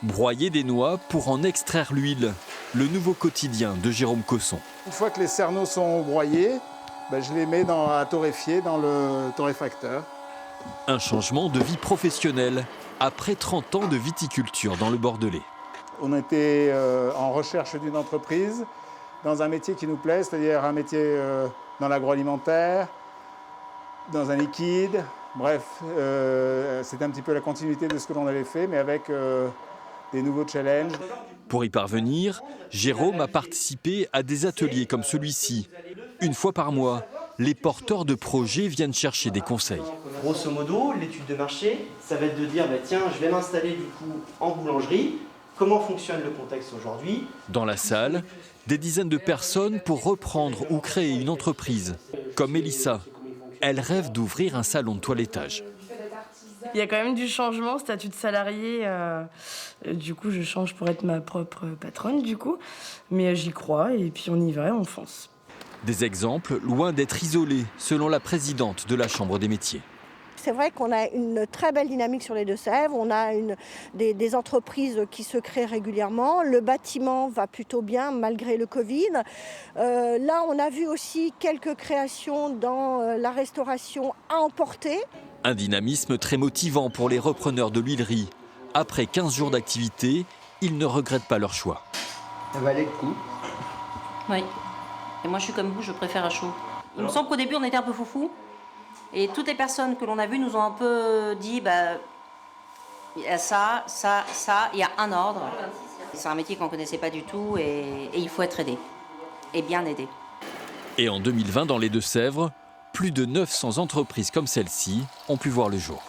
Broyer des noix pour en extraire l'huile, le nouveau quotidien de Jérôme Cosson. Une fois que les cerneaux sont broyés, je les mets à torréfier dans le torréfacteur. Un changement de vie professionnelle après 30 ans de viticulture dans le Bordelais. On était en recherche d'une entreprise dans un métier qui nous plaît, c'est-à-dire un métier dans l'agroalimentaire, dans un liquide. Bref, c'est un petit peu la continuité de ce que l'on avait fait, mais avec des nouveaux challenges. Pour y parvenir, Jérôme a participé à des ateliers comme celui-ci. Une fois par mois, les porteurs de projets viennent chercher des conseils. Grosso modo, l'étude de marché, ça va être de dire tiens, je vais m'installer du coup en boulangerie. Comment fonctionne le contexte aujourd'hui? Dans la salle, des dizaines de personnes pour reprendre ou créer une entreprise. Comme Mélissa, elle rêve d'ouvrir un salon de toilettage. Il y a quand même du changement, statut de salarié. Du coup, je change pour être ma propre patronne, du coup. Mais j'y crois et puis on y va, on fonce. Des exemples loin d'être isolés, selon la présidente de la Chambre des métiers. C'est vrai qu'on a une très belle dynamique sur les Deux-Sèvres, on a des entreprises qui se créent régulièrement, le bâtiment va plutôt bien malgré le Covid. Là, on a vu aussi quelques créations dans la restauration à emporter. Un dynamisme très motivant pour les repreneurs de l'huilerie. Après 15 jours d'activité, ils ne regrettent pas leur choix. Ça valait le coup. Oui. Et moi, je suis comme vous, je préfère à chaud. Il me semble qu'au début, on était un peu foufou. Et toutes les personnes que l'on a vues nous ont un peu dit, il y a ça, il y a un ordre. C'est un métier qu'on ne connaissait pas du tout et il faut être aidé. Et bien aidé. Et en 2020, dans les Deux-Sèvres, plus de 900 entreprises comme celle-ci ont pu voir le jour.